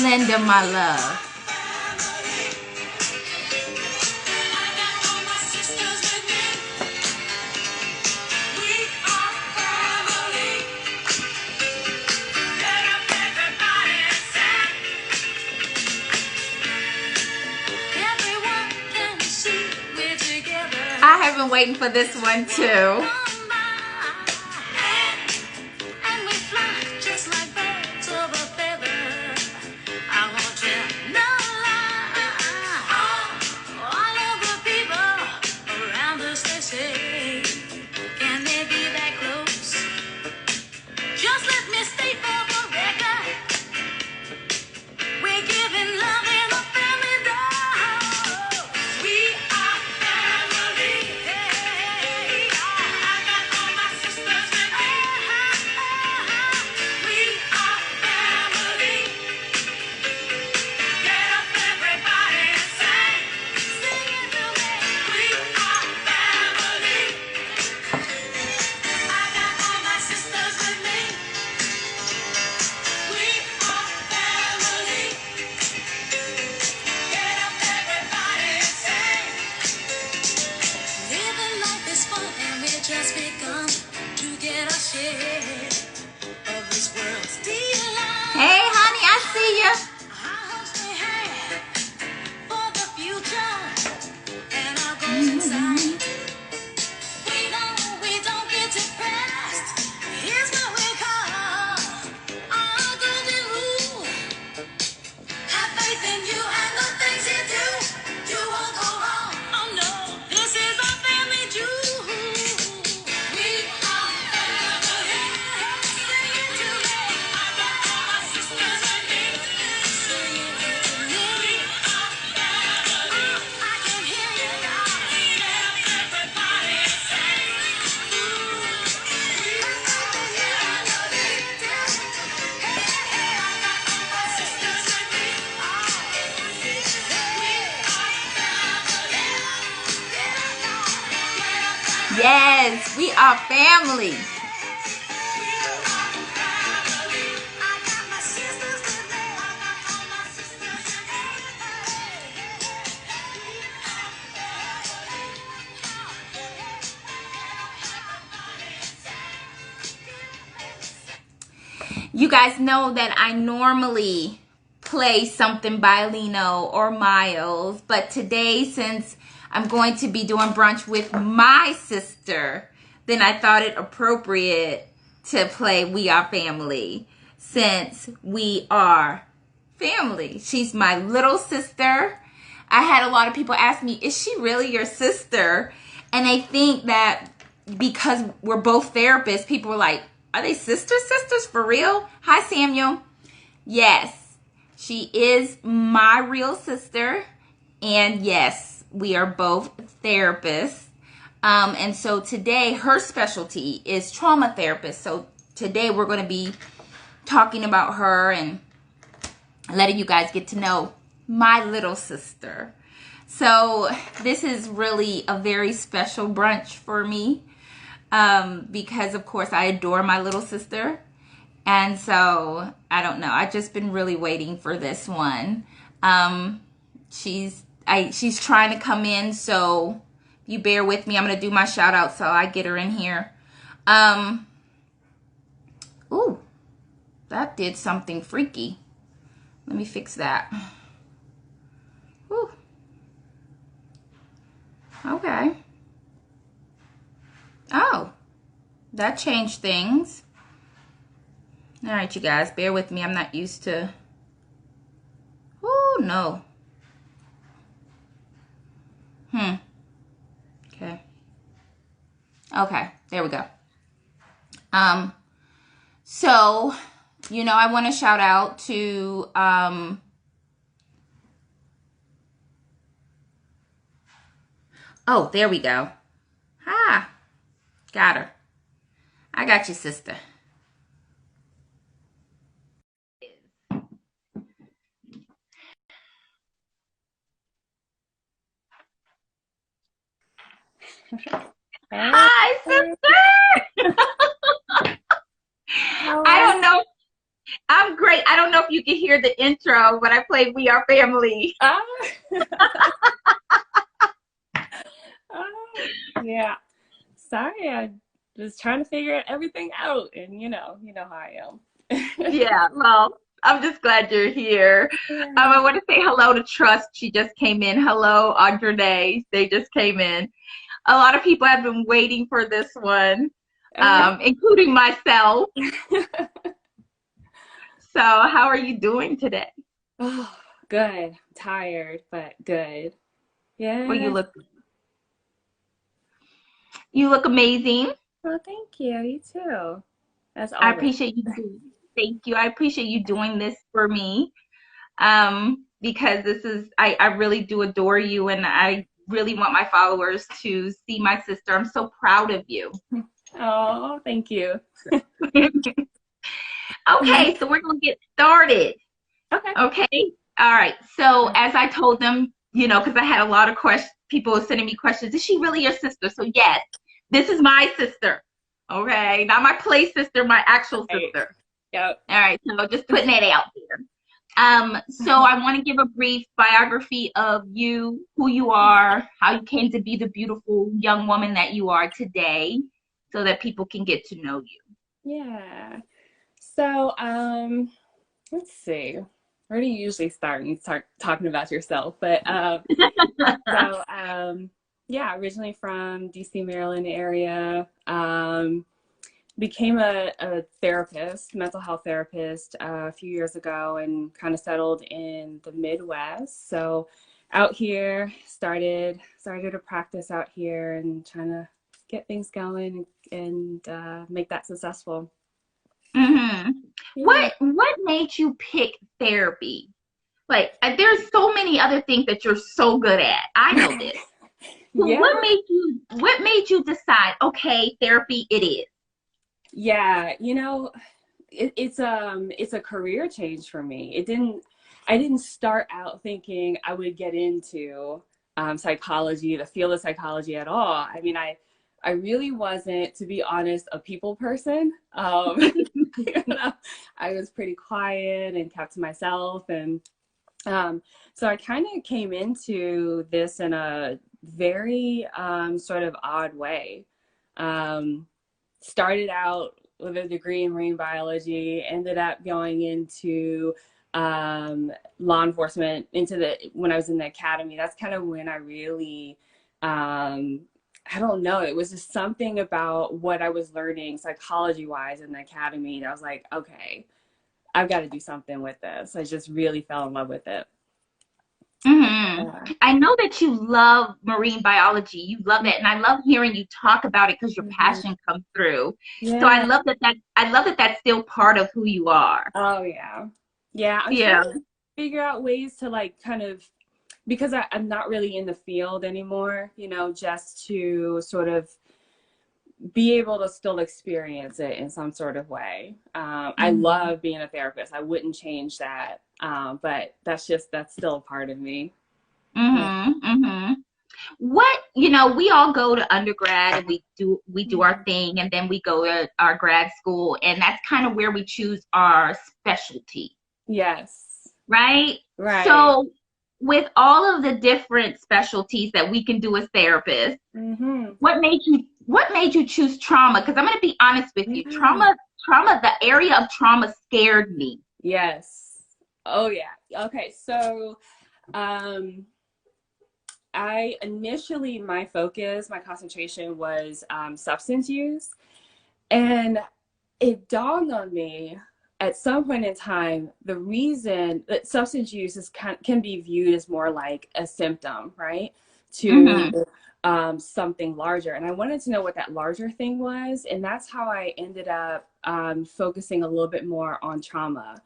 Linda, my love. I have been waiting for this one too. Hey, honey, I see you. Yes, we are family. You guys know that I normally play something by Lino or Miles, but today, since I'm going to be doing brunch with my sister, then I thought it appropriate to play We Are Family, since we are family. She's my little sister. I had a lot of people ask me, is she really your sister? And they think that because we're both therapists, people are like, are they sisters for real? Hi, Samuel. Yes, she is my real sister. And yes, we are both therapists. And so today, her specialty is trauma therapist. So today we're going to be talking about her and letting you guys get to know my little sister. So this is really a very special brunch for me. Because of course I adore my little sister. And so, I don't know. I've just been really waiting for this one. She's trying to come in, so you bear with me. I'm going to do my shout out so I get her in here. Ooh, that did something freaky. Let me fix that. Ooh. Okay. Oh, that changed things. All right, you guys, bear with me. I'm not used to. Oh, no. Okay. Okay, there we go. So, you know, I want to shout out to, oh, there we go. Ah, got her. I got you, sister. Hi, sister. I don't know. I'm great. I don't know if you can hear the intro, but I played We Are Family. Ah. Yeah. Sorry, I was trying to figure everything out, and how I am. Yeah, well, I'm just glad you're here. Yeah. I want to say hello to Trust. She just came in. Hello, Audrey. They just came in. A lot of people have been waiting for this one, Okay. including myself. So, how are you doing today? Oh, good. Tired, but good. Well, Yeah. you look amazing. Well, thank you. You too, as I always. appreciate you. Thank you. I appreciate you doing this for me. Because I really do adore you, and I really want my followers to see my sister. I'm so proud of you. Oh, thank you. Okay, so we're gonna get started. Okay. Okay, all right. So as I told them, because I had a lot of questions, people were sending me questions. Is she really your sister? So yes, this is my sister. Okay, not my play sister, my actual Right. sister. Yep. All right, so just putting that out there. So I want to give a brief biography of you, who you are, how you came to be the beautiful young woman that you are today, so that people can get to know you. Yeah. So, let's see. Where do you usually start when you start talking about yourself? But so yeah, originally from DC, Maryland area. Became a therapist, mental health therapist, a few years ago, and kind of settled in the Midwest. So out here, started a practice out here and trying to get things going and make that successful. hmm Yeah. What made you pick therapy? Like, there's so many other things that you're so good at. I know this. So Yeah. what made you decide, okay, therapy it is? Yeah. It's a career change for me. I didn't start out thinking I would get into psychology, the field of psychology at all. I mean, I really wasn't, to be honest, a people person. I was pretty quiet and kept to myself, and so I kind of came into this in a very sort of odd way. Um, Started out with a degree in marine biology, ended up going into law enforcement when I was in the academy. That's kind of when I really, I don't know, it was just something about what I was learning psychology wise in the academy. I was like, okay, I've got to do something with this. I just really fell in love with it. hmm Yeah. I know that you love marine biology. You love it, and I love hearing you talk about it because your Mhm. passion comes through. So Yeah. I love that that's still part of who you are. Oh, yeah. Yeah. I'm trying Yeah. to figure out ways to like kind of, because I'm not really in the field anymore, just to sort of be able to still experience it in some sort of way. I hmm love being a therapist. I wouldn't change that. But that's still a part of me. Yeah. hmm hmm we all go to undergrad and we do our Mhm. thing, and then we go to our grad school, and that's kind of where we choose our specialty, Yes. right? Right. So with all of the different specialties that we can do as therapists, Mm-hmm. what made you choose trauma? Because I'm going to be honest with you, Yeah. trauma, the area of trauma scared me. Yes. Oh, yeah. Okay. So, um, I initially, my concentration was substance use. And it dawned on me at some point in time the reason that substance use can be viewed as more like a symptom, right? To Mm-hmm. something larger. And I wanted to know what that larger thing was. And that's how I ended up focusing a little bit more on trauma.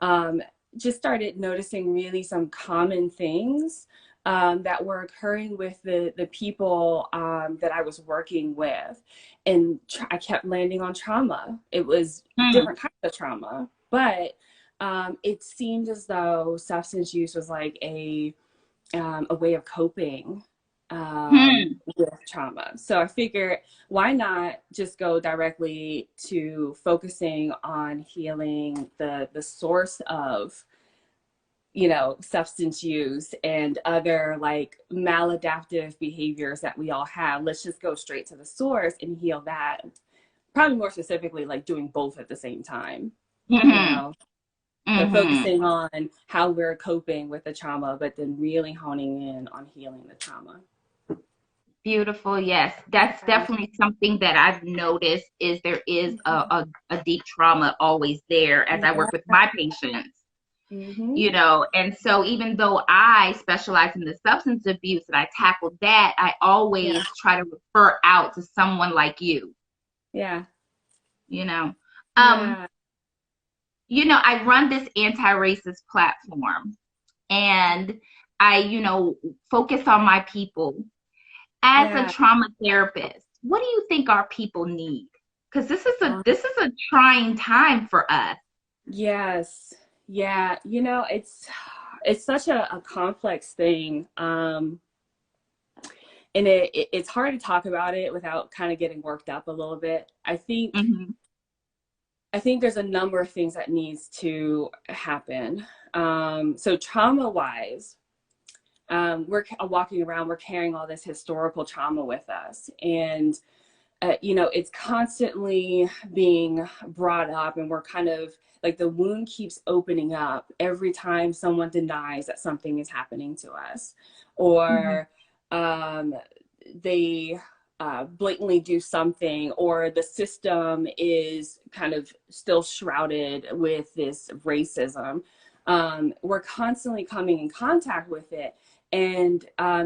um, just started noticing really some common things that were occurring with the people that I was working with. And I kept landing on trauma. It was Mm-hmm. different kinds of trauma, but it seemed as though substance use was like a way of coping. Hmm. with trauma. So I figured, why not just go directly to focusing on healing the source of, substance use and other like maladaptive behaviors that we all have. Let's just go straight to the source and heal that. Probably more specifically, like doing both at the same time, you Hmm. know? So Hmm. focusing on how we're coping with the trauma, but then really honing in on healing the trauma. Beautiful. Yes, that's Yeah. definitely something that I've noticed is there is a deep trauma always there as I Yeah. work with my patients, Mm-hmm. you know. And so even though I specialize in the substance abuse and I tackle that, I Yeah. always try to refer out to someone like you, Yeah. you know. Um, Yeah. I run this anti-racist platform and I, focus on my people. As a Yeah. trauma therapist, what do you think our people need? Because this is a Uh, this is a trying time for us. yes. Yeah. It's such a complex thing. And it's hard to talk about it without kind of getting worked up a little bit. Hmm. I think there's a number of things that needs to happen. So trauma wise, we're walking around, we're carrying all this historical trauma with us. And, it's constantly being brought up, and we're kind of like the wound keeps opening up every time someone denies that something is happening to us, Hmm. or they blatantly do something, or the system is kind of still shrouded with this racism. We're constantly coming in contact with it, and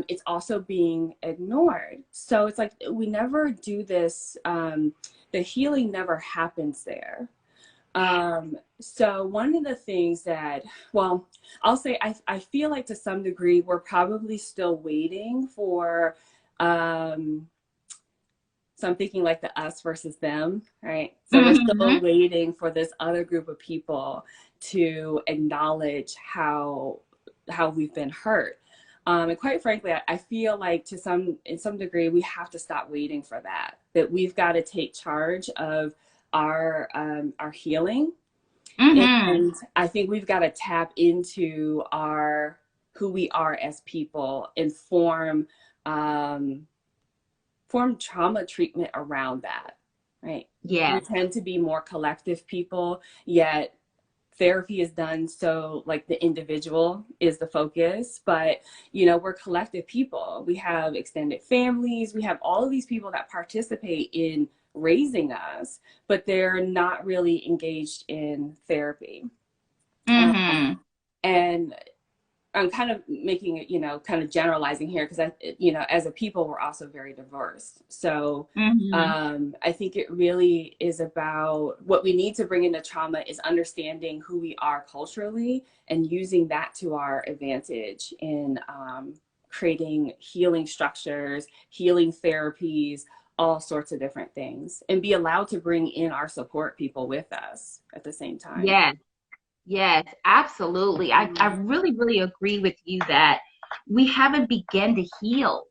it's also being ignored. So it's like we never do this. The healing never happens there. So one of the things that, well, I'll say I feel like to some degree we're probably still waiting for, um, so I'm thinking like the us versus them, right? So we're still Hmm. waiting for this other group of people to acknowledge how we've been hurt. And quite frankly, I feel like in some degree, we have to stop waiting for that. That we've got to take charge of our healing, Hmm. and I think we've got to tap into our who we are as people and um, form trauma treatment around that, right? We Yes. tend to be more collective people, yet therapy is done so like the individual is the focus, but we're collective people. We have extended families, we have all of these people that participate in raising us, but they're not really engaged in therapy. Hmm. And I'm kind of making it, kind of generalizing here, because as a people, we're also very diverse. So Hmm. I think it really is about what we need to bring into trauma is understanding who we are culturally and using that to our advantage in creating healing structures, healing therapies, all sorts of different things, and be allowed to bring in our support people with us at the same time. Yes. Yes, absolutely. I really, really agree with you that we haven't begun to heal.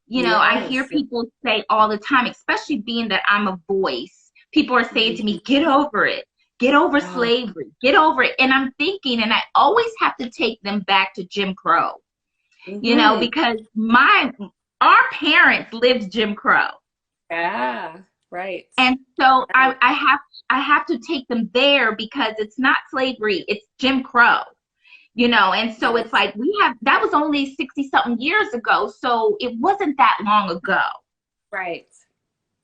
I hear Yes. people say all the time, especially being that I'm a voice, people are saying to me, get over it, get over Uh, slavery, get over it. And I'm thinking, and I always have to take them back to Jim Crow, mhm. because our parents lived Jim Crow. Yeah, right. And so Right. I have to take them there because it's not slavery, it's Jim Crow. And so it's Yes. like that was only 60 something years ago, so it wasn't that long ago. Right.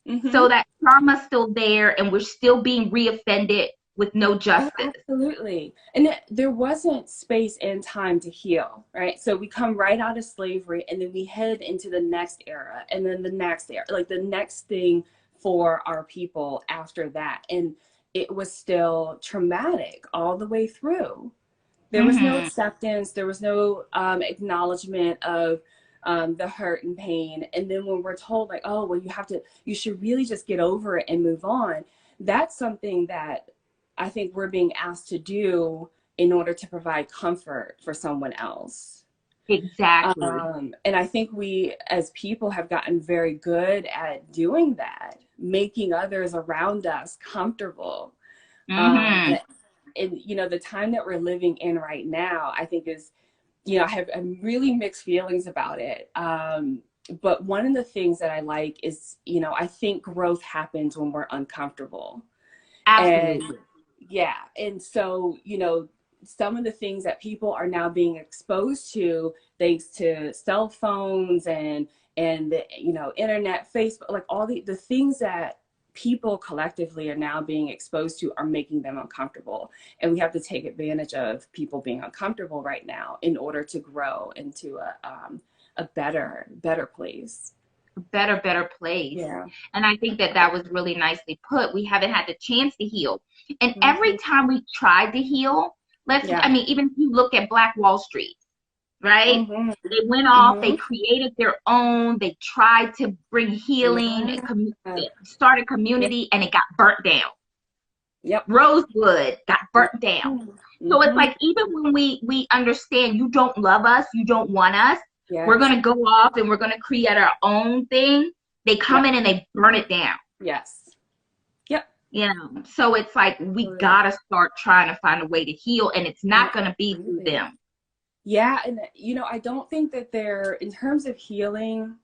Mm-hmm. So that trauma's still there and we're still being reoffended with no Oh, justice. absolutely. And there wasn't space and time to heal, right? So we come right out of slavery, and then we head into the next era, and then the next era, like the next thing for our people after that. And it was still traumatic all the way through. There was no Hmm. acceptance. There was no acknowledgement of the hurt and pain. And then when we're told, like, oh, well, you should really just get over it and move on. That's something that I think we're being asked to do in order to provide comfort for someone else. Exactly. And I think we as people have gotten very good at doing that, making others around us comfortable. Mm-hmm. And you know, the time that we're living in right now, I think is, you know, I have really mixed feelings about it. But one of the things that I like is, you know, I think growth happens when we're uncomfortable. And Absolutely. yeah, and so, you know, some of the things that people are now being exposed to thanks to cell phones and the, you know, internet, Facebook, like all the things that people collectively are now being exposed to are making them uncomfortable. And we have to take advantage of people being uncomfortable right now in order to grow into a better place. Better place. Yeah. And I think that that was really nicely put. We haven't had the chance to heal. And every Mhm. time we tried to heal, I Yeah. mean, even if you look at Black Wall Street, right? Hmm. They went off, they Hmm. created their own, they tried to bring healing, Yeah. start a community, and it got burnt down. Yep. Rosewood got burnt down. So it's Mm-hmm. like even when we understand you don't love us, you don't want us, we're Yes. gonna go off and we're gonna create our own thing. They come Yep. in and they burn it down. Yes. Yep. You know, so it's like we Absolutely. gotta start trying to find a way to heal, and it's not gonna be through Absolutely. them. Yeah, and you know, I don't think that there, in terms of healing,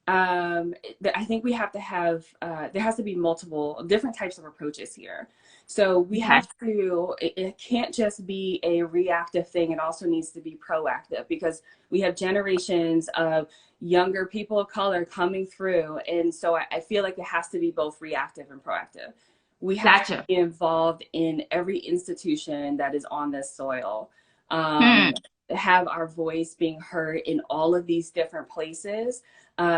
that I think we have to have, there has to be multiple different types of approaches here. So we Okay, have to, it can't just be a reactive thing. It also needs to be proactive because we have generations of younger people of color coming through. And so I feel like it has to be both reactive and proactive. We have to gotcha. be involved in every institution that is on this soil. Hmm. Um, have our voice being heard in all of these different places,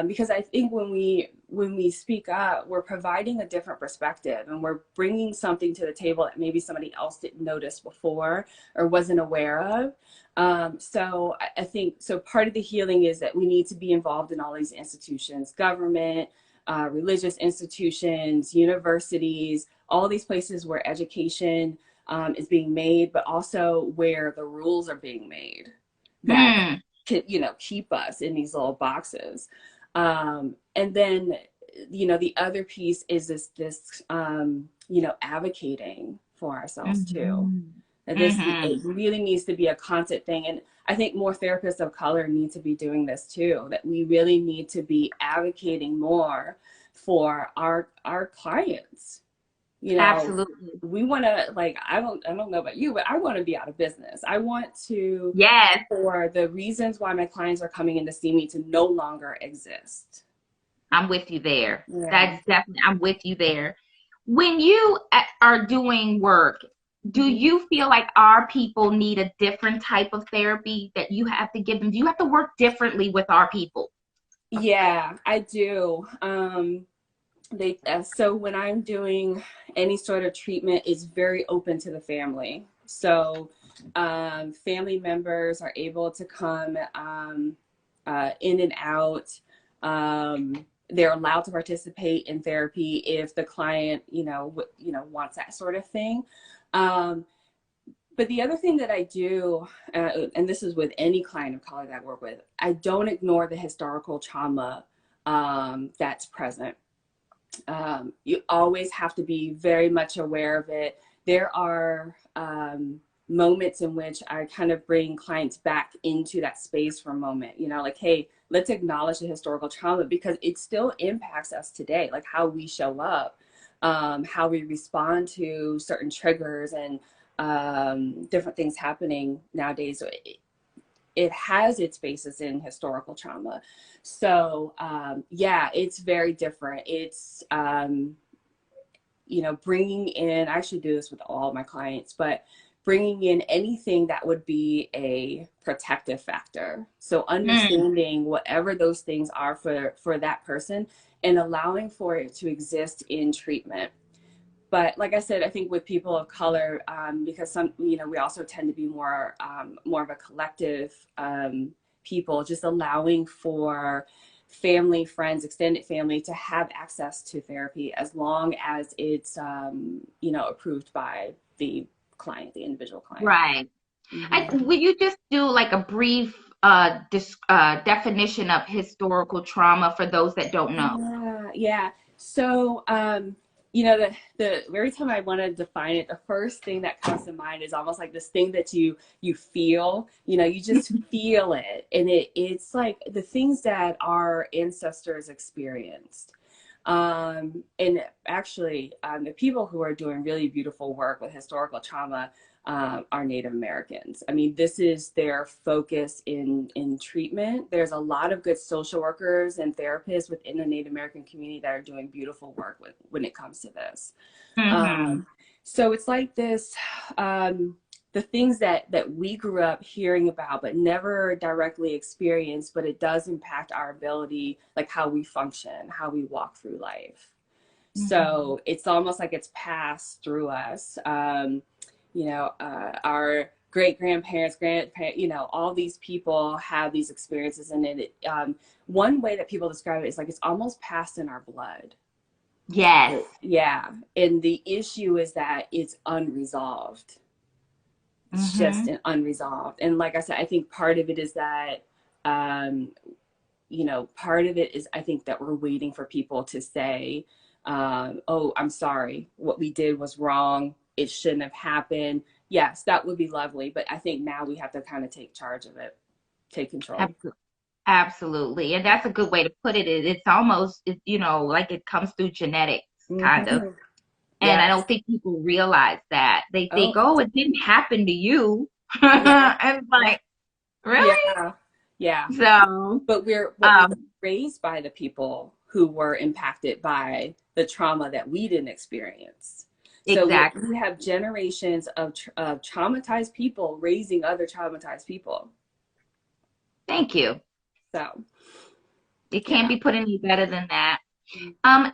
because I think when we speak up, we're providing a different perspective and we're bringing something to the table that maybe somebody else didn't notice before or wasn't aware of. So I think so. Part of the healing is that we need to be involved in all these institutions, government, religious institutions, universities, all these places where education is being made, but also where the rules are being made that Hmm. can, you know, keep us in these little boxes. And then, you know, the other piece is this you know, advocating for ourselves too. Mm-hmm. And this, Mm-hmm. it really needs to be a constant thing. And I think more therapists of color need to be doing this too, that we really need to be advocating more for our clients. You know, Absolutely. we want to, like, I don't know about you, but I want to be out of business. I want to, Yes, for the reasons why my clients are coming in to see me to no longer exist. I'm with you there. Yeah. That's definitely, I'm with you there. When you are doing work, do Mhm. you feel like our people need a different type of therapy that you have to give them? Do you have to work differently with our people? Yeah, I do. So when I'm doing any sort of treatment, it's very open to the family. So family members are able to come in and out. They're allowed to participate in therapy if the client, you know, wants that sort of thing. Um, but the other thing that I do, and this is with any client of color that I work with, I don't ignore the historical trauma that's present. You always have to be very much aware of it. There are moments in which I kind of bring clients back into that space for a moment, you know, like, hey, let's acknowledge the historical trauma because it still impacts us today, like how we show up, how we respond to certain triggers and different things happening nowadays. So it has its basis in historical trauma. So yeah, it's very different. It's you know, bringing in, I actually do this with all my clients, but bringing in anything that would be a protective factor. So Mm, understanding whatever those things are for that person and allowing for it to exist in treatment. But like I said, I think with people of color, because some, you know, we also tend to be more of a collective people, just allowing for family, friends, extended family to have access to therapy as long as it's, you know, approved by the client, the individual client. right. Hmm. Will you just do like a brief definition of historical trauma for those that don't know? Yeah. So, you know, the every time I want to define it, the first thing that comes to mind is almost like this thing that you feel. You know, you just feel it, and it's like the things that our ancestors experienced. And actually, the people who are doing really beautiful work with historical trauma are Native Americans. I mean, this is their focus in treatment. There's a lot of good social workers and therapists within the Native American community that are doing beautiful work when it comes to this. Mm-hmm. Um, so it's like this. The things that we grew up hearing about but never directly experienced, but it does impact our ability, like how we function, how we walk through life. Mm-hmm. So it's almost like it's passed through us. Our great grandparents, all these people have these experiences, and one way that people describe it is like it's almost passed in our blood. Yes. Yeah, and the issue is that it's unresolved. It's just Mm-hmm. unresolved. And like I said, I think part of it is that, um, part of it is I think that we're waiting for people to say, oh, I'm sorry, what we did was wrong. It shouldn't have happened. Yes, that would be lovely. But I think now we have to kind of take charge of it, take control. Absolutely. Absolutely. And that's a good way to put it. It's almost, like it comes through genetics, kind of. Hmm. And I Yes. don't think people realize that. They think, Oh, oh, it didn't happen to you. yeah. And it's like, really? Yeah. Yeah. So, But we were um, raised by the people who were impacted by the trauma that we didn't experience. So exactly. we have generations of traumatized people raising other traumatized people. Thank you. So It can't yeah. be put any better than that. Um,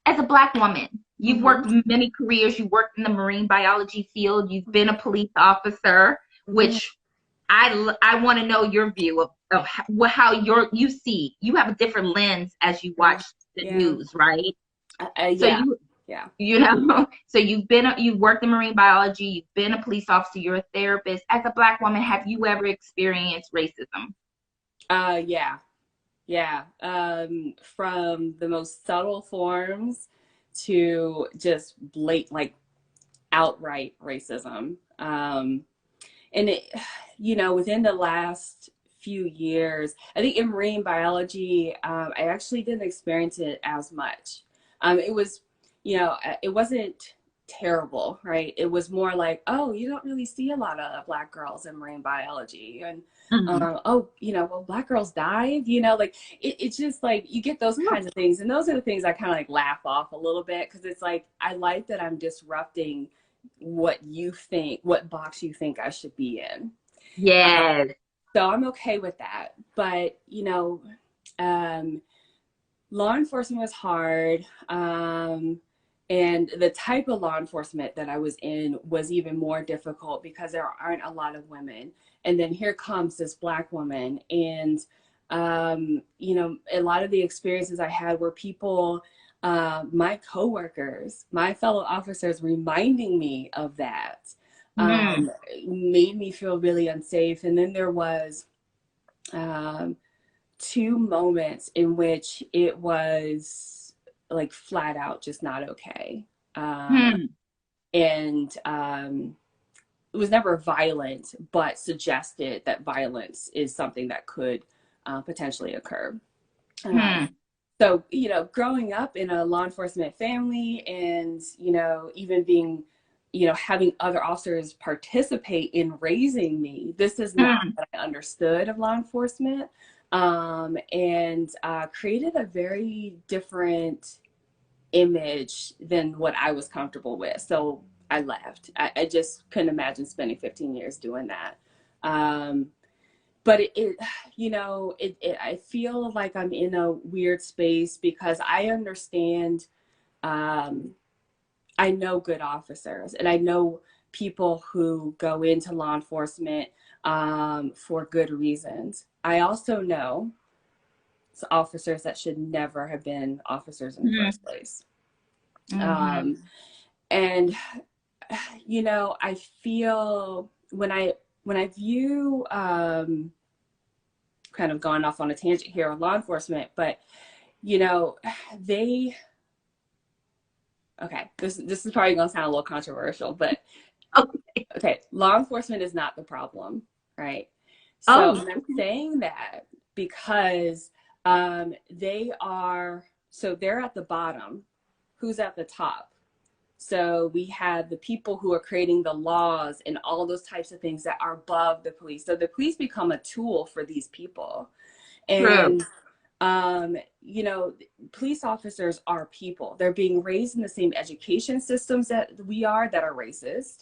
as a black woman, you've Hmm. worked many careers. You worked in the marine biology field. You've been a police officer, Hmm. which I want to know your view of how you see. You have a different lens as you Yeah. watch the Yeah. news, right? So Yeah. Yeah. so you've worked in marine biology. You've been a police officer. You're a therapist. As a black woman, have you ever experienced racism? Yeah. Yeah. From the most subtle forms to just blatant, like outright racism. And within the last few years, I think in marine biology, I actually didn't experience it as much. It was, it wasn't terrible, right? It was more like, oh, you don't really see a lot of black girls in marine biology, and Mm-hmm. oh, well, black girls dive, like it's just like you get those kinds of things, and those are the things I kind of like laugh off a little bit because it's like I like that I'm disrupting what box you think I should be in. Uh, Yes. so I'm okay with that. But, um, law enforcement was hard. And the type of law enforcement that I was in was even more difficult because there aren't a lot of women. And then here comes this black woman. And, a lot of the experiences I had were people, my coworkers, my fellow officers reminding me of that, Mm. um, made me feel really unsafe. And then there was, um, two moments in which it was like flat out just not okay. Um, Hmm. and it was never violent, but suggested that violence is something that could potentially occur. Um, Hmm. so, growing up in a law enforcement family and, even being, having other officers participate in raising me, this is not Hmm. what I understood of law enforcement, and created a very different image than what I was comfortable with. So I left. I just couldn't imagine spending 15 years doing that. Um, but I feel like I'm in a weird space because I understand, um, I know good officers and I know people who go into law enforcement for good reasons. I also know officers that should never have been officers in the Hmm. first place. Hmm. Um, and I feel when I when I view, kind of going off on a tangent here on law enforcement, but you know, they, okay, this is probably going to sound a little controversial, but Okay. okay, law enforcement is not the problem, right? So Oh, I'm saying that because they are, so they're at the bottom. Who's at the top? So we have the people who are creating the laws and all those types of things that are above the police. So the police become a tool for these people. true. And you know, police officers are people. They're being raised in the same education systems that we are, that are racist.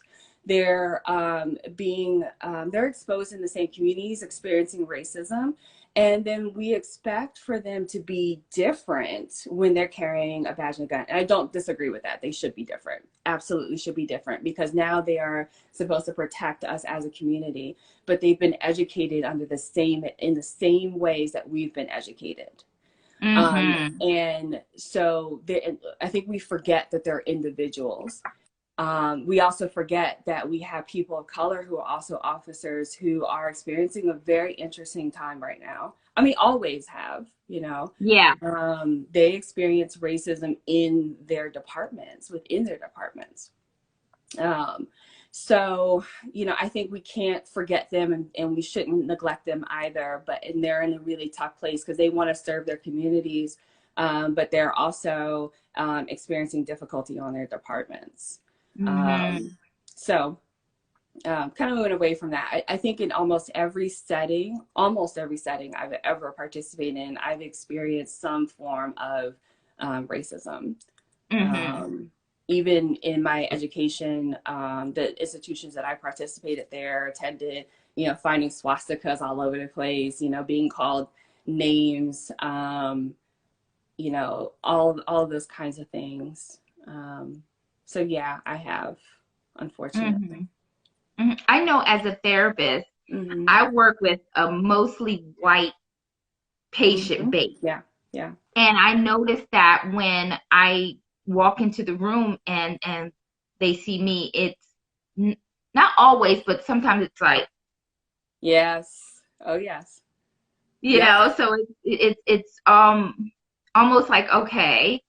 They're they're exposed in the same communities, experiencing racism. And then we expect for them to be different when they're carrying a badge and a gun. And I don't disagree with that. They should be different. Absolutely should be different, because now they are supposed to protect us as a community, but they've been educated under the same, in the same ways that we've been educated. Mm-hmm. And so I think we forget that they're individuals. We also forget that we have people of color who are also officers who are experiencing a very interesting time right now. I mean, always have, you know. Yeah. They experience racism in their departments, within their departments. Um, so, you know, I think we can't forget them, and we shouldn't neglect them either. And they're in a really tough place because they want to serve their communities, but they're also experiencing difficulty on their departments. Mm-hmm. So kind of moving away from that, I think in almost every setting I've ever participated in, I've experienced some form of racism. Mm-hmm. Even in my education, the institutions that I participated there, attended, you know, finding swastikas all over the place, you know, being called names, you know, all those kinds of things. So yeah, I have, Mm-hmm. unfortunately. Hmm. I know as a therapist, Hmm. I work with a mostly white Hmm. patient base. Yeah, yeah, And I noticed that when I walk into the room and they see me, it's n not always, but sometimes it's like, yes, oh yes, you yep, know, so it's almost like, okay,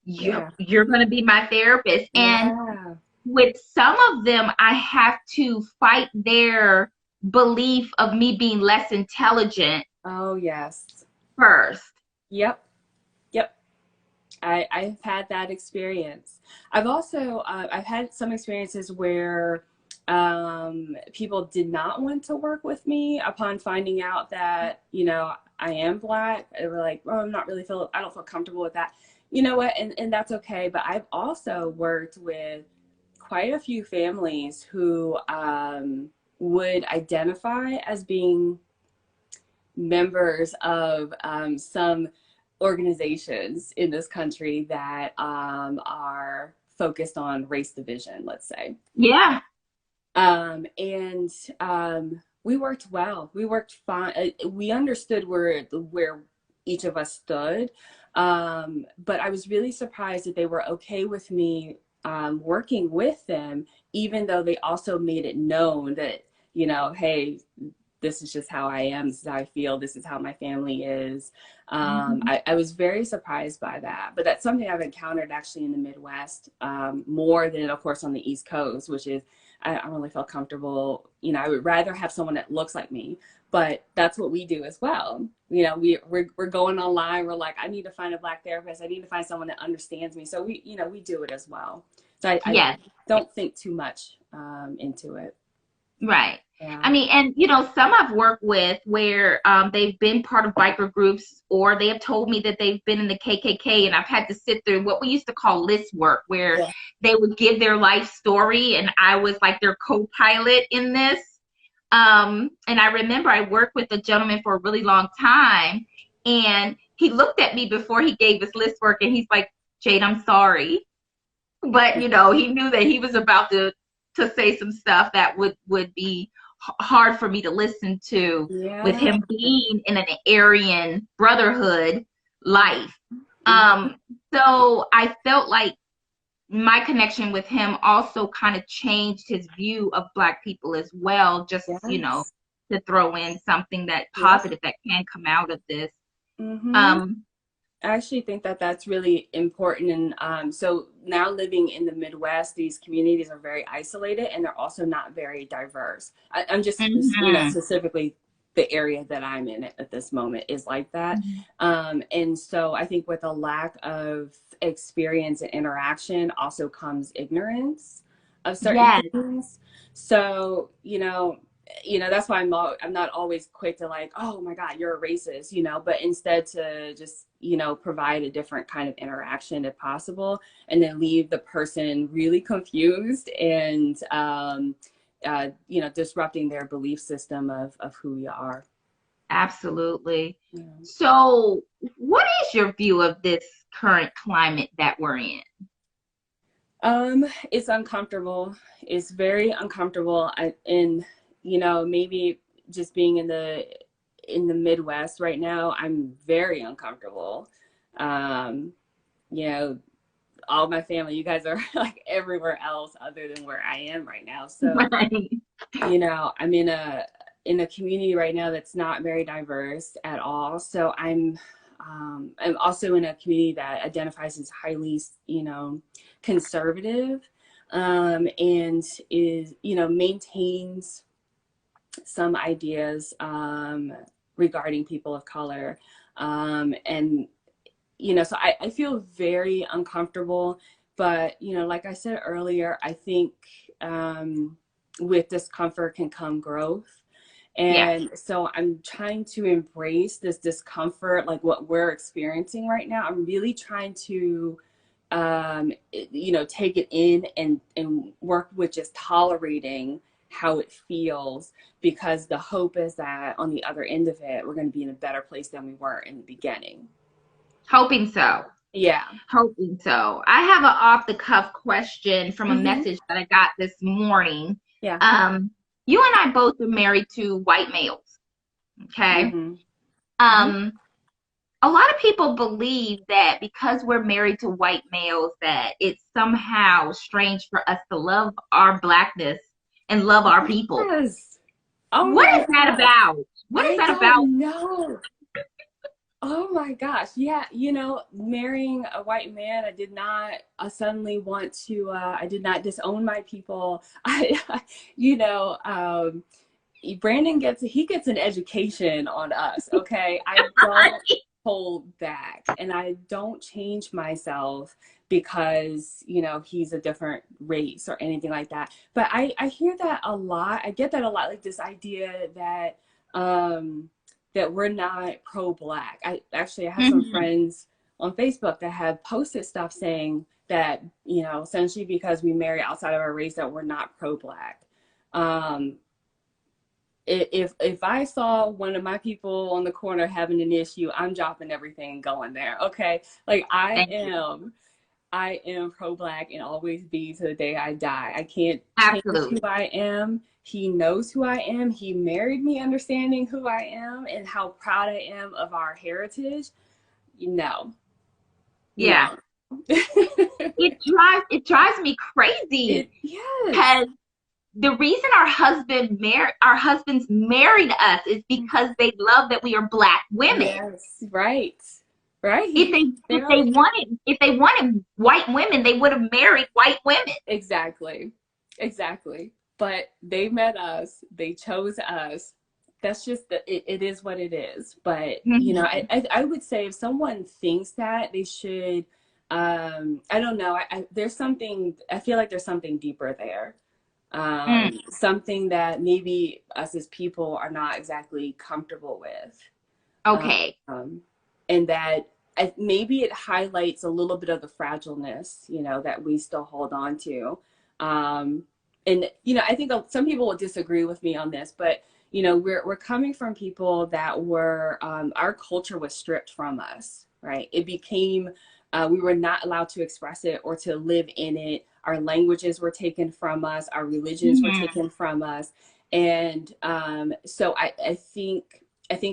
yeah, you're gonna be my therapist. And yeah, with some of them, I have to fight their belief of me being less intelligent oh yes, first. yep, yep. I've had that experience. I've also I've had some experiences where people did not want to work with me upon finding out that, you know, I am Black. They were like, "Oh, I don't feel comfortable with that." You know what? And that's okay. But I've also worked with quite a few families who would identify as being members of some organizations in this country that are focused on race division, let's say. Yeah. And we worked well. We worked fine. We understood where each of us stood. But I was really surprised that they were okay with me working with them, even though they also made it known that, you know, hey, this is just how I am. This is how I feel. This is how my family is. Hmm. I was very surprised by that. But that's something I've encountered actually in the Midwest, more than, of course, on the East Coast, which is I don't really feel comfortable. You know, I would rather have someone that looks like me, but that's what we do as well. You know, we're going online. We're like, I need to find a Black therapist. I need to find someone that understands me. So we, you know, we do it as well. So I Yes. don't think too much into it. Right. I Yeah. mean, and you know, some I've worked with where they've been part of biker groups, or they have told me that they've been in the KKK, and I've had to sit through what we used to call list work, where Yeah. they would give their life story, and I was like their co-pilot in this. And I remember I worked with a gentleman for a really long time, and he looked at me before he gave his list work, and he's like, "Jade, I'm sorry," but you know, he knew that he was about to say some stuff that would be hard for me to listen to, with Yeah. him being in an Aryan Brotherhood life. Mhm. So I felt like my connection with him also kind of changed his view of Black people as well. Just, Yes. to throw in something that Yep. positive that can come out of this. Mm-hmm. Um, I actually think that that's really important. And so now living in the Midwest, these communities are very isolated and they're also not very diverse. I'm just, mhm. specifically the area that I'm in at this moment is like that. And so I think with a lack of experience and interaction also comes ignorance of certain Yes, things. So, that's why I'm not always quick to like, oh my God, you're a racist, but instead to just, provide a different kind of interaction if possible, and then leave the person really confused and, disrupting their belief system of who you are. absolutely. Yeah. So, what is your view of this current climate that we're in? It's uncomfortable. It's very uncomfortable. And maybe just being in the Midwest right now, I'm very uncomfortable. Um, you know, all my family, you guys are like everywhere else other than where I am right now. So, Right. I'm in a community right now that's not very diverse at all. So I'm also in a community that identifies as highly, conservative, and is, maintains some ideas regarding people of color. And so I feel very uncomfortable, but like I said earlier, I think with discomfort can come growth. Yes. And so I'm trying to embrace this discomfort, like what we're experiencing right now. I'm really trying to, take it in and work with just tolerating how it feels, because the hope is that on the other end of it, we're going to be in a better place than we were in the beginning. Hoping so. Yeah. Hoping so. I have an off the cuff question from a Hmm. message that I got this morning. Yeah. Um, you and I both are married to white males. Okay. Hmm. Hmm. Um, a lot of people believe that because we're married to white males, that it's somehow strange for us to love our blackness and love our people. Yes. Oh What my is that gosh. about? What is I that about? don't know. Oh my gosh. Yeah. Marrying a white man, I did not suddenly want to, I did not disown my people. You know, um, he gets an education on us. Okay. I don't hold back and I don't change myself because, he's a different race or anything like that. But I hear that a lot. I get that a lot, like this idea um, that we're not pro-black. I have some Mhm. friends on Facebook that have posted stuff saying that, essentially because we marry outside of our race that we're not pro-black. Um, if I saw one of my people on the corner having an issue, I'm dropping everything and going there. Okay. Like Thank you. I am pro-black and always be to the day I die. I can't change who Absolutely. I am. He knows who I am. He married me understanding who I am and how proud I am of our heritage. No, Yeah. no. It drives me crazy Yes. because the reason our husbands married us is because they love that we are black women. Yes. Right. Right. If they They if they always wanted white women, they would have married white women. exactly. Exactly. But they met us, they chose us. That's just it is what it is. But Mhm. I would say if someone thinks that, they should I don't know. There's something, I feel like there's something deeper there. Mm, Something that maybe us as people are not exactly comfortable with. okay. Um, and that maybe it highlights a little bit of the fragileness, that we still hold on to. Um, and I think some people will disagree with me on this, but we're coming from people that were our culture was stripped from us, right? It became we were not allowed to express it or to live in it. Our languages were taken from us. Our religions were Mhm. taken from us, and so I think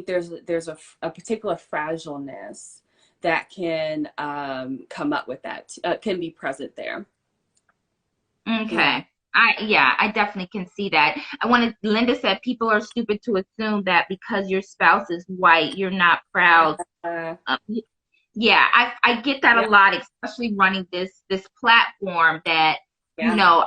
there's a particular fragileness that can come up with that, can be present there. Yeah. Okay. I definitely can see that. Linda said people are stupid to assume that because your spouse is white, you're not proud. Uh, Um, yeah, I get that a yeah. lot, especially running this platform that, Yeah.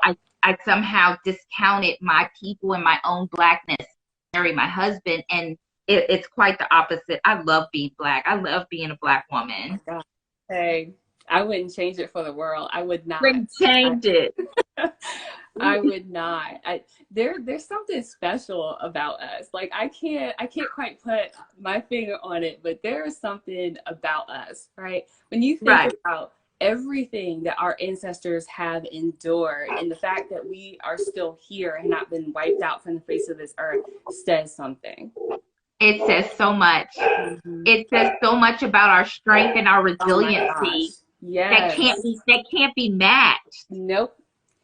I somehow discounted my people and my own blackness, marry my husband, and it's quite the opposite. I love being black. I love being a black woman. God. Hey, I wouldn't change it for the world. I would not. Wouldn't change it. I would not. There's something special about us. Like I can't quite put my finger on it, but there is something about us, right? When you think Right. about everything that our ancestors have endured and the fact that we are still here and not been wiped out from the face of this earth says something. It says so much. Mhm. It says so much about our strength and our Oh my gosh. resiliency Yes. that can't be matched. Nope.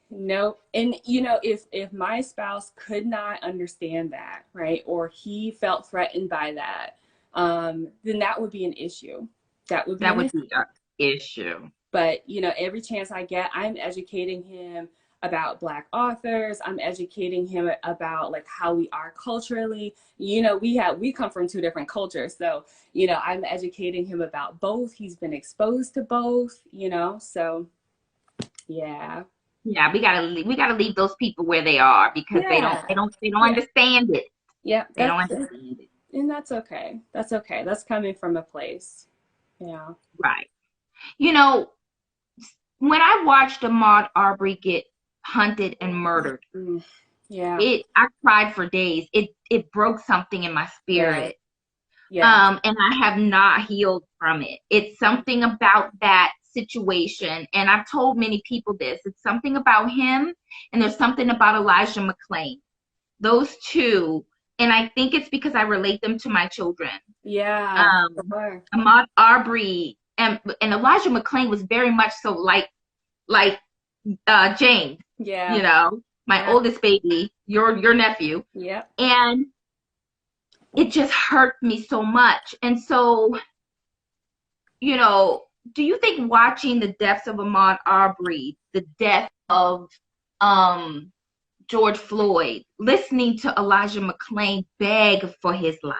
Nope. And if my spouse could not understand that, right, or he felt threatened by that, then that would be an issue. That would be That an would issue. be an issue. But every chance I get, I'm educating him about Black authors. I'm educating him about like how we are culturally. We come from two different cultures, so I'm educating him about both. He's been exposed to both. So yeah. Yeah, we gotta leave those people where they are because Yeah. they don't Yeah. understand it. Yeah. They don't That's understand it. And that's okay. That's okay. That's coming from a place. Yeah. Right. You know, when I watched Ahmaud Arbery get hunted and murdered, Mm, yeah. I cried for days. It broke something in my Yeah. spirit. Yeah. And I have not healed from it. It's something about that situation, and I've told many people this. It's something about him, and there's something about Elijah McClain. Those two, and I think it's because I relate them to my children. Yeah. Um, Sure. Ahmaud Arbery and Elijah McClain was very much so like James, Yeah. my Yeah. oldest baby, your nephew, Yeah. and it just hurt me so much. And so, do you think watching the deaths of Ahmaud Arbery, the death of um George Floyd, listening to Elijah McClain beg for his life,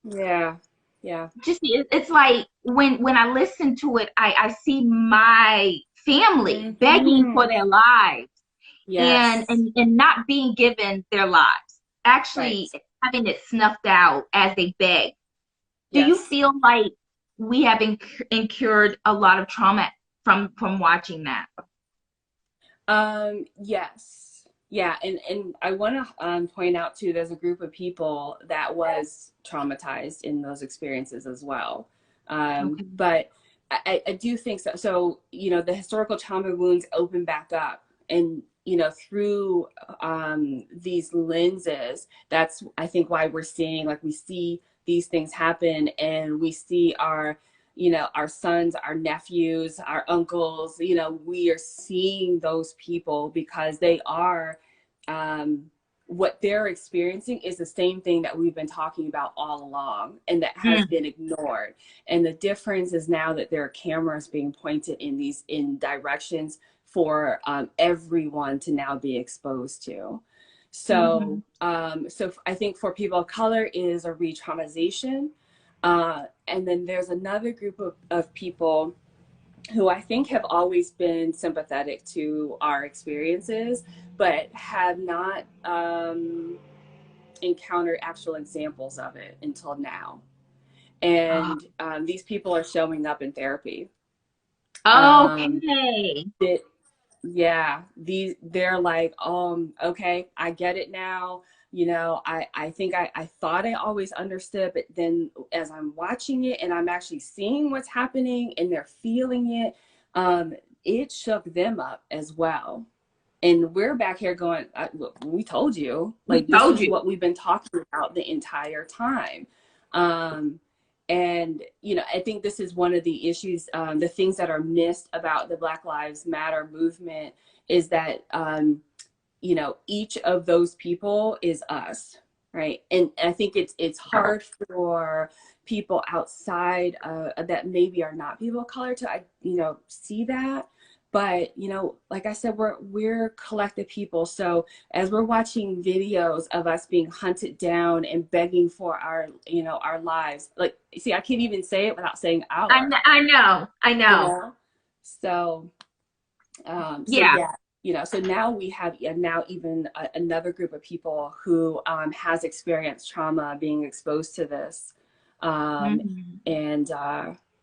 Yeah. Yeah. it's like when I listen to it, I see my family begging Hmm. for their lives and, Yes. and not being given their lives, Right. actually having it snuffed out as they beg. Do you Yes. feel like we have incurred a lot of trauma from watching that? Yes. Yeah. And I want to point out too, there's a group of people that was traumatized in those experiences as well. Okay. But I do think so. So, the historical trauma wounds open back up and, through these lenses, that's, I think, why we're seeing, like, we see these things happen and we see our sons, our nephews, our uncles, we are seeing those people because they are, what they're experiencing is the same thing that we've been talking about all along and that has Mm, been ignored. And the difference is now that there are cameras being pointed in directions for everyone to now be exposed to. mhm. So I think for people of color is a re-traumatization. And then there's another group of people who I think have always been sympathetic to our experiences, but have not encountered actual examples of it until now. And these people are showing up in therapy. Um, Okay. it, yeah, they're like, okay, I get it now. I think I thought I always understood, but then as I'm watching it and I'm actually seeing what's happening and they're feeling it, it shook them up as well. And we're back here going, look, we told you, We like, this told is you. what we've been talking about the entire time. Um, and, I think this is one of the issues, the things that are missed about the Black Lives Matter movement is that, each of those people is us, right? And I think it's hard for people outside that maybe are not people of color to, see that. But, like I said, we're collective people. So as we're watching videos of us being hunted down and begging for our lives, like, see, I can't even say it without saying our, I know, I you know. know? So, so Yeah. yeah, so now we have now even another group of people who has experienced trauma being exposed to this. Hmm. And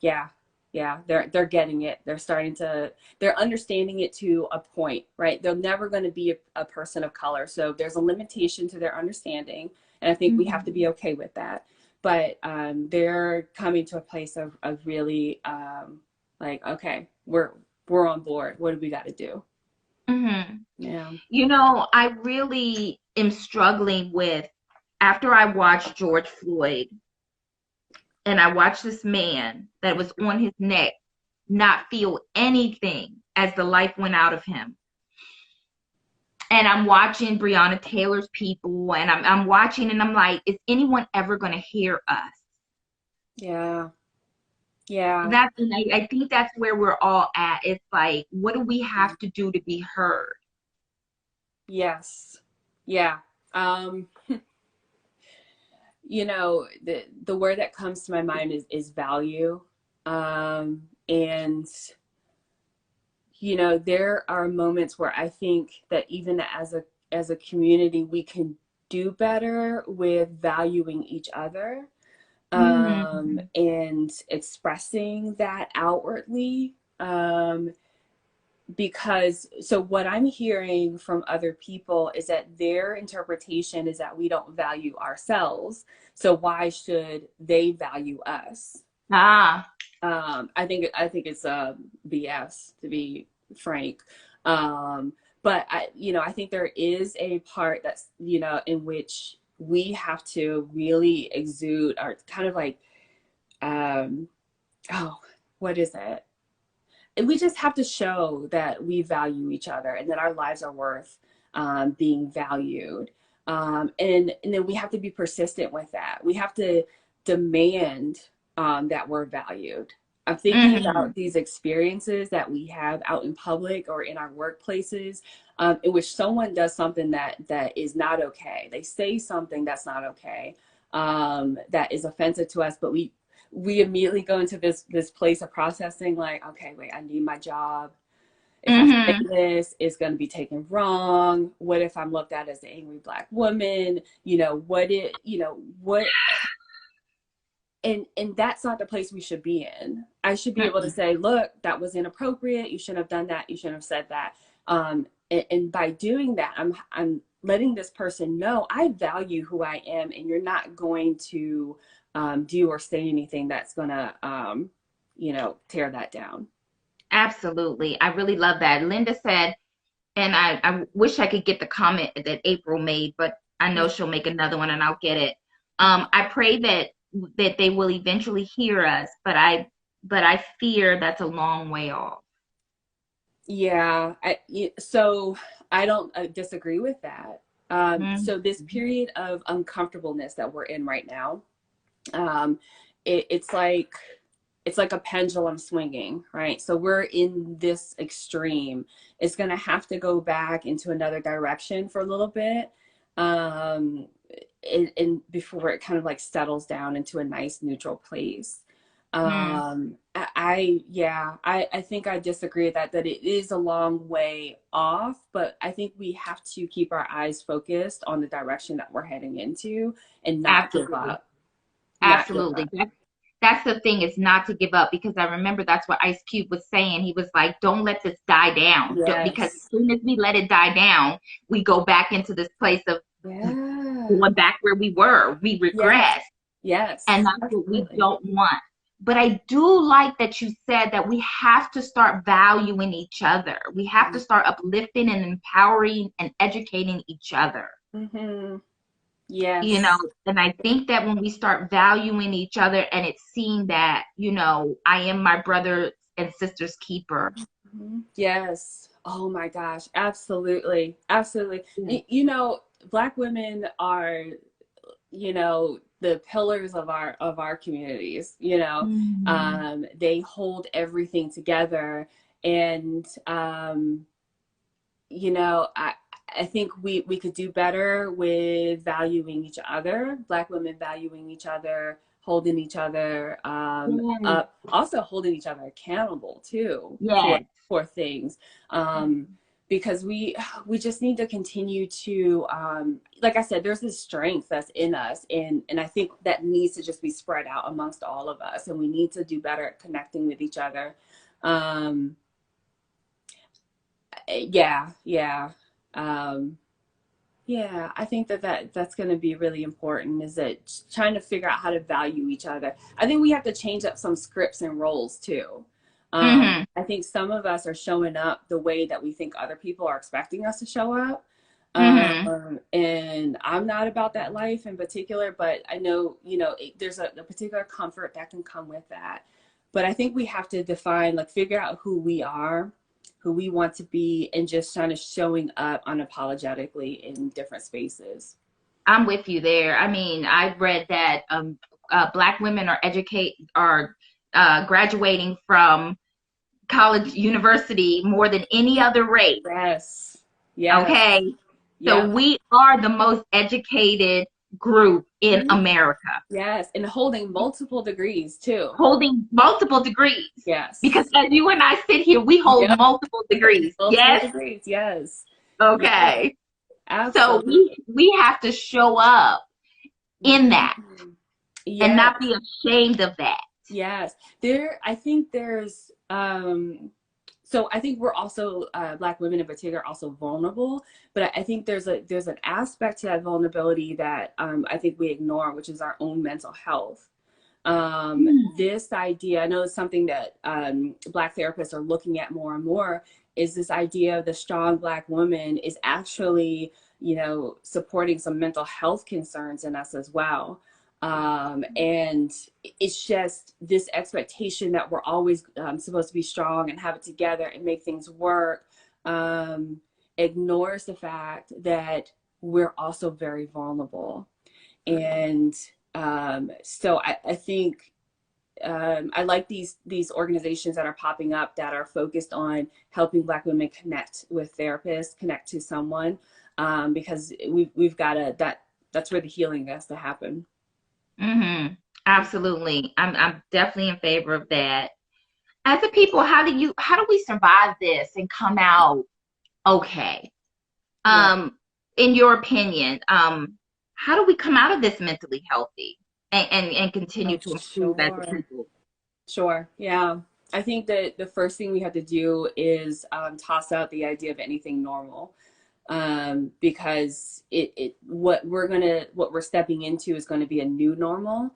yeah, yeah, they're getting it. They're understanding it to a point, right? They're never going to be a person of color. So there's a limitation to their understanding. And I think we have to Hmm. be okay with that. But they're coming to a place of really like, okay, we're on board. What do we got to do? Hmm. Yeah. I really am struggling with, after I watched George Floyd and I watched this man that was on his neck not feel anything as the life went out of him. And I'm watching Breonna Taylor's people, and I'm watching, and I'm like, is anyone ever going to hear us? Yeah. Yeah. And I think that's where we're all at. It's like, what do we have to do to be heard? Yes. Yeah. Um, the word that comes to my mind is value. And there are moments where I think that even as a community, we can do better with valuing each other, Mm-hmm. and expressing that outwardly. Because so what I'm hearing from other people is that their interpretation is that we don't value ourselves. So why should they value us? Ah. I think it's BS, to be frank. But I think there is a part that's in which we have to really exude or kind of like um, oh, what is it? And we just have to show that we value each other and that our lives are worth being valued. And then we have to be persistent with that. We have to demand that we're valued. I'm thinking Mm-hmm. about these experiences that we have out in public or in our workplaces, in which someone does something that is not okay. They say something that's not okay, that is offensive to us, but we immediately go into this place of processing, like, okay, wait, I need my job. If I say Mm-hmm. this, it's going to be taken wrong. What if I'm looked at as the angry Black woman? What, and that's not the place we should be in. I should be able to Mm-hmm. say, look, that was inappropriate. You shouldn't have done that. You shouldn't have said that. And by doing that, I'm letting this person know I value who I am, and you're not going to do or say anything that's gonna tear that down. Absolutely. I really love that. Linda said, and I wish I could get the comment that April made, but I know she'll make another one and I'll get it. I pray that they will eventually hear us, but I fear that's a long way off. Yeah, so I don't disagree with that. So this Mm-hmm. period of uncomfortableness that we're in right now, um, it's like a pendulum swinging, right? So we're in this extreme. It's going to have to go back into another direction for a little bit, um, and before it kind of like settles down into a nice neutral place. I think I disagree with that it is a long way off, but I think we have to keep our eyes focused on the direction that we're heading into and not give Absolutely. up. Not give Absolutely. up. That's the thing, is not to give up, because I remember that's what Ice Cube was saying. He was like, don't let this die down. Because as Yes. soon as we let it die down, we go back into this place of Yeah. going back where we were. We Yes. regress. And Yes. that's what we Absolutely. don't want. But I do like that you said that we have to start valuing each other. We have to start uplifting and empowering and educating each other. Mm-hmm. you know Yes. and I think that when we start valuing each other, and it's seen that I am my brother and sister's keeper. Mhm. Yes. Oh my gosh. Absolutely. Absolutely. Yeah. Black women are, the pillars of our communities. Mhm. They hold everything together, And you know, I think we could do better with valuing each other, Black women valuing each other, holding each other Yes. up, also holding each other accountable too Yes. for things. Because we just need to continue to like I said, there's this strength that's in us, and I think that needs to just be spread out amongst all of us, and we need to do better at connecting with each other. Um, yeah, yeah. Um, yeah, I think that's going to be really important, is that trying to figure out how to value each other. I think we have to change up some scripts and roles too. Mm-hmm. I think some of us are showing up the way that we think other people are expecting us to show up. Mm-hmm. And I'm not about that life in particular, but I know, you know, there's a particular comfort that can come with that. But I think we have to define, like, figure out who we are, who we want to be, and just kind of showing up unapologetically in different spaces. I'm with you there. I mean, I've read that Black women are graduating from college, university more than any other race. Yes. Yes. Okay, so Yep. we are the most educated group in Mhm. America, Yes. And holding multiple degrees too. holding multiple degrees. Because Yes. as you and I sit here, we hold Yep. multiple degrees. Multiple Yes. degrees. Yes. Yeah. Okay. So Absolutely. we have to show up in that Mhm. and Yes. not be ashamed of that. Yes. I think there's so I think we're also Black women in particular are also vulnerable, but I think there's an aspect to that vulnerability that I think we ignore, which is our own mental health. This idea, I know it's something that Black therapists are looking at more and more, is this idea of the strong Black woman is actually, you know, supporting some mental health concerns in us as well. And it's just this expectation that we're always supposed to be strong and have it together and make things work, um, ignores the fact that we're also very vulnerable. And so I think I like these organizations that are popping up that are focused on helping Black women connect with therapists, connect to someone, because we've got to that's where the healing has to happen. Mm-hmm. Absolutely. I'm definitely in favor of that. As a people, how do we survive this and come out okay? Yeah. In your opinion, how do we come out of this mentally healthy and continue Oh, to improve as a sure. people? Sure. Yeah. I think that the first thing we have to do is toss out the idea of anything normal, because what we're stepping into is going to be a new normal.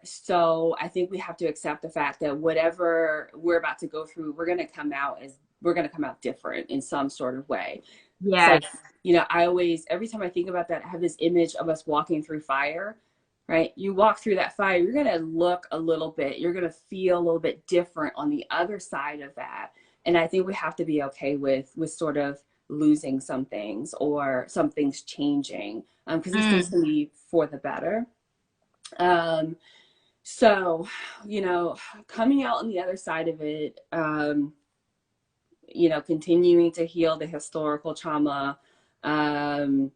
So I think we have to accept the fact that whatever we're about to go through, we're going to come out different in some sort of way. It's like, Yes. you know, every time I think about that, I have this image of us walking through fire, right? You walk through that fire, you're going to look a little bit, you're going to feel a little bit different on the other side of that. And I think we have to be okay with sort of losing some things or some things changing, because these things Mm. can be for the better. Um, so, you know, coming out on the other side of it, you know, continuing to heal the historical trauma, um,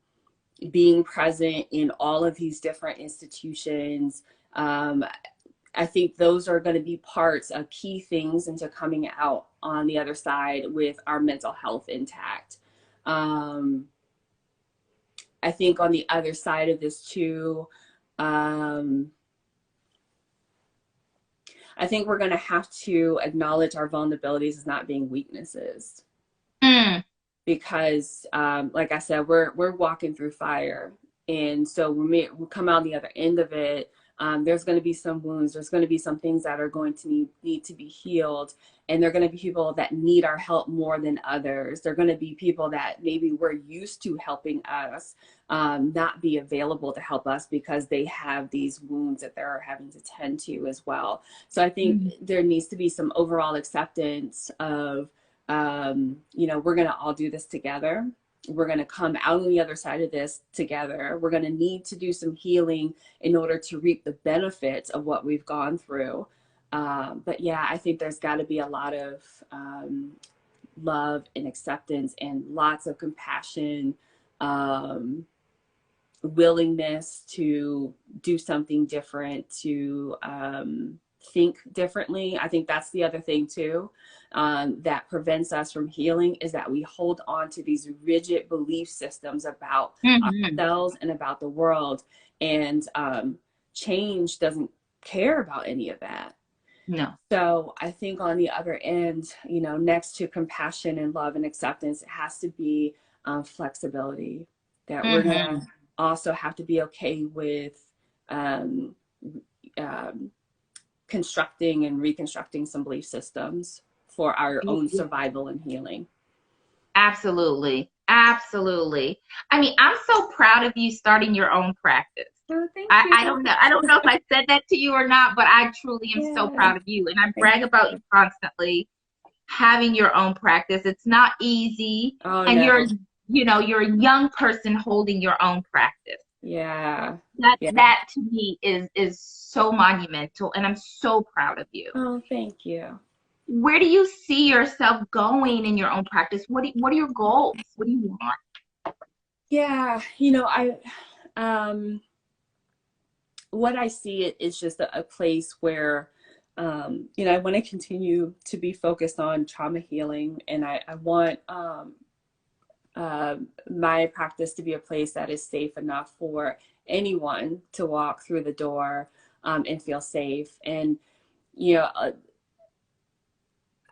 being present in all of these different institutions. I think those are going to be parts of key things into coming out on the other side with our mental health intact. Um, I think on the other side of this too, um, I think we're going to have to acknowledge our vulnerabilities as not being weaknesses, Mm. because like I said, we're walking through fire, and so when we come out the other end of it, there's going to be some wounds, there's going to be some things that are going to need to be healed, and there are going to be people that need our help more than others. There are going to be people that maybe we're used to helping us, not be available to help us because they have these wounds that they're having to tend to as well. So I think Mm. there needs to be some overall acceptance of, you know, we're going to all do this together. We're going to come out on the other side of this together. We're going to need to do some healing in order to reap the benefits of what we've gone through. But yeah, I think there's got to be a lot of love and acceptance and lots of compassion, um, willingness to do something different, to think differently. I think that's the other thing too, that prevents us from healing, is that we hold on to these rigid belief systems about Mm-hmm. ourselves and about the world. And change doesn't care about any of that. No. So I think on the other end, you know, next to compassion and love and acceptance, it has to be flexibility, that we're going to Mm-hmm. also have to be okay with um, um, constructing and reconstructing some belief systems for our own survival and healing. Absolutely. Absolutely. I mean, I'm so proud of you starting your own practice. Oh, thank I, you. I don't know. I don't know if I said that to you or not, but I truly am so Yeah. proud of you. And I brag about you constantly having your own practice. It's not easy. Oh, And no. you're a young person holding your own practice. Yeah. That Yeah. that to me is so monumental, and I'm so proud of you. Oh, thank you. Where do you see yourself going in your own practice? What are your goals? What do you want? Yeah. You know, um, what I see it is just a place where, you know, I want to continue to be focused on trauma healing, and I want my practice to be a place that is safe enough for anyone to walk through the door and feel safe. And, you know,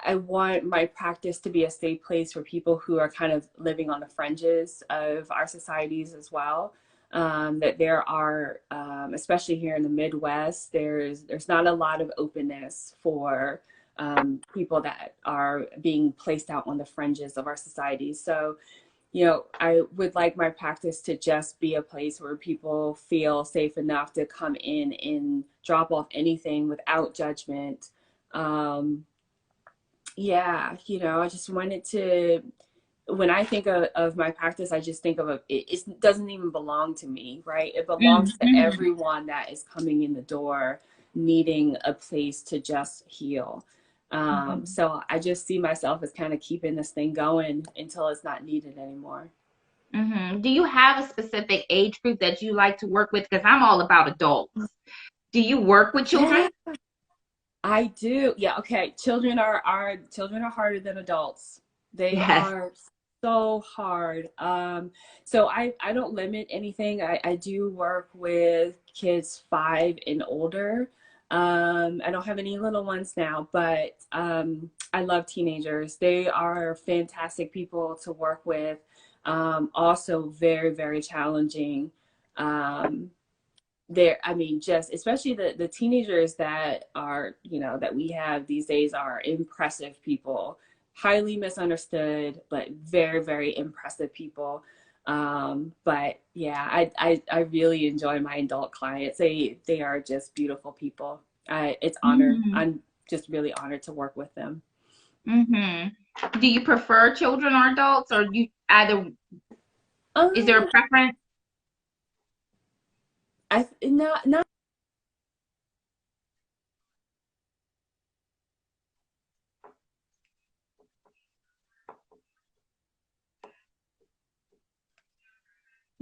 I want my practice to be a safe place for people who are kind of living on the fringes of our societies as well. That there are, especially here in the Midwest, there's not a lot of openness for people that are being placed out on the fringes of our society. So, you know, I would like my practice to just be a place where people feel safe enough to come in and drop off anything without judgment. Um, yeah, you know, I just wanted to, when I think of my practice, I just think of it doesn't even belong to me, right? It belongs to Mm-hmm. everyone that is coming in the door needing a place to just heal. Mm-hmm. So I just see myself as kind of keeping this thing going until it's not needed anymore. Mm-hmm. Do you have a specific age group that you like to work with? Because I'm all about adults. Do you work with Yeah, children? I do. Yeah, okay. Children are harder than adults. They Yes. are so hard. So I don't limit anything. I do work with kids 5 and older. I don't have any little ones now, but I love teenagers. They are fantastic people to work with. Also very, very challenging. Um, there, I mean, just especially the teenagers that are, you know, that we have these days are impressive people, highly misunderstood, but very, very impressive people. But yeah, I really enjoy my adult clients. They are just beautiful people. It's honor. Mm-hmm. I'm just really honored to work with them. Mm-hmm. Do you prefer children or adults, or you either? Is there a Um, preference? I not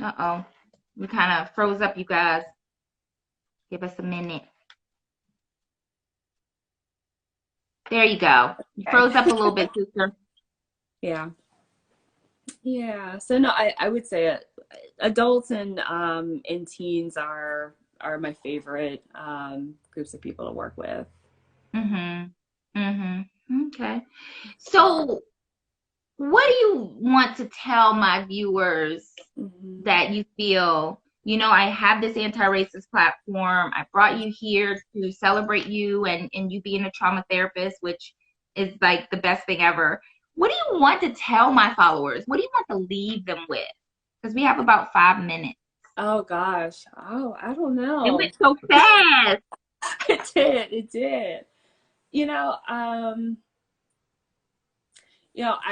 Uh-oh. We kind of froze up, you guys. Give us a minute. There you go. You okay. froze up a little bit, sister. Yeah. Yeah. So no, I would say adults and teens are my favorite groups of people to work with. Mm-hmm. Mm-hmm. Okay. So, what do you want to tell my viewers Hmm. that you feel, I have this anti-racist platform. I brought you here to celebrate you and you being a trauma therapist, which is like the best thing ever. What do you want to tell my followers? What do you want to leave them with? Because we have about 5 minutes. Oh gosh. Oh, I don't It went know. so fast. It did. It did. You know, I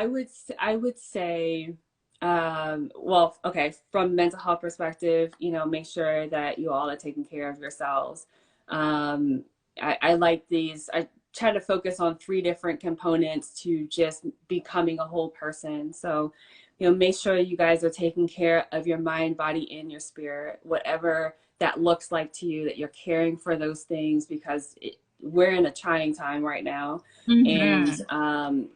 would say, well, okay, from mental health perspective, you know, make sure that you all are taking care of yourselves. Um, I like these. I try to focus on 3 different components to just becoming a whole person. So, make sure you guys are taking care of your mind, body, and your spirit, whatever that looks like to you, that you're caring for those things, because we're in a trying time right now. And, Mm-hmm.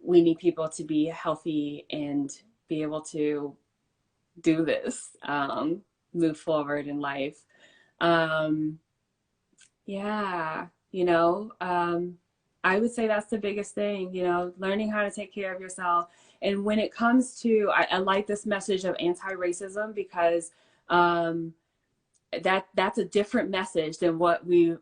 we need people to be healthy and be able to do this, move forward in life. Um, yeah, I would say that's the biggest thing, learning how to take care of yourself. And when it comes to, I like this message of anti-racism, because um, that's a different message than what we've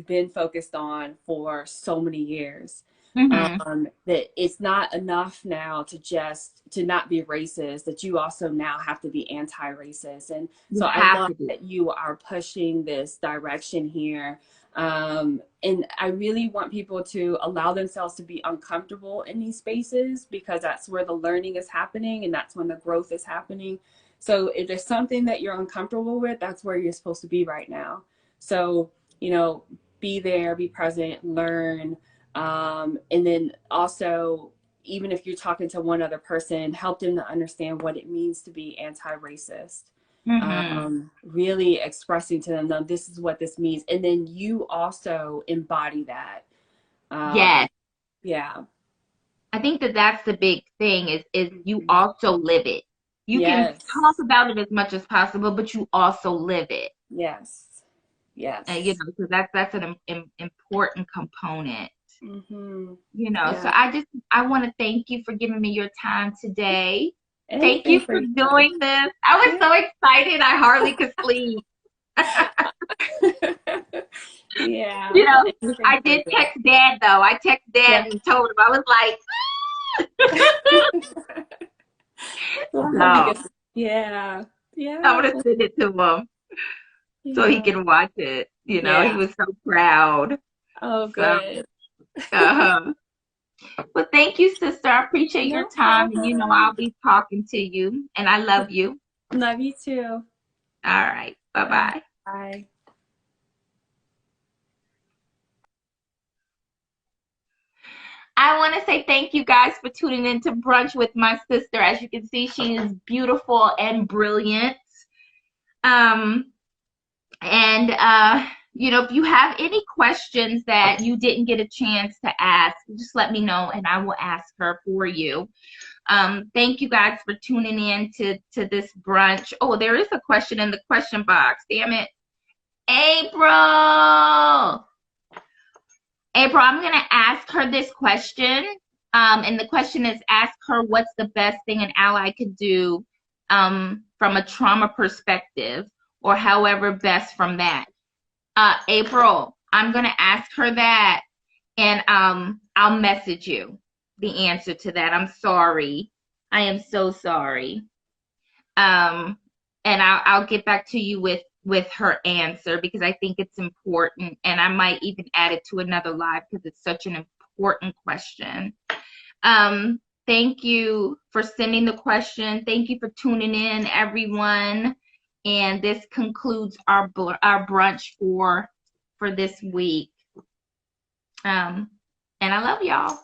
been focused on for so many years. Mm-hmm. That it's not enough now to not be racist, that you also now have to be anti-racist. And You so I have love to be. that you are pushing this direction here. And I really want people to allow themselves to be uncomfortable in these spaces, because that's where the learning is happening and that's when the growth is happening. So if there's something that you're uncomfortable with, that's where you're supposed to be right now. So, be there, be present, learn. And then also, even if you're talking to one other person, help them to understand what it means to be anti-racist. Mm-hmm. Really expressing to them, no, this is what this means. And then you also embody that. Yes. Yeah. I think that that's the big thing is you also live it. You can talk Yes. about it as much as possible, but you also live it. Yes. And Yes. so that's an important component. Mm-hmm. So Yeah. I want to thank you for giving me your time today. Thank Anything you for for you. doing this. I was Yeah. so excited. I hardly could sleep. Yeah. You Well, know, anything I for did you. text Dad though. I text Dad Yeah. and told him I was like, Well, I hope you no, get. Yeah. I'm Yeah. gonna send it to him so he Yeah. can watch it. He Yeah. was so proud. Oh, So, good. uh-huh. Well, thank you, sister. I appreciate your No time, and problem. I'll be talking to you, and I love you. Love you too. All right, bye bye. Bye. I want to say thank you guys for tuning in to Brunch with my sister. As you can see, she is beautiful and brilliant. Um, and if you have any questions that you didn't get a chance to ask, just let me know and I will ask her for you. Thank you guys for tuning in to this brunch. Oh, there is a question in the question box. Damn it. April, I'm going to ask her this question. And the question is, ask her what's the best thing an ally could do from a trauma perspective, or however best from that. April, I'm going to ask her that, and I'll message you the answer to that. I'm sorry. I am so sorry. Um, and I'll get back to you with her answer, because I think it's important, and I might even add it to another live because it's such an important question. Thank you for sending the question. Thank you for tuning in, everyone. And this concludes our brunch for this week. And I love y'all.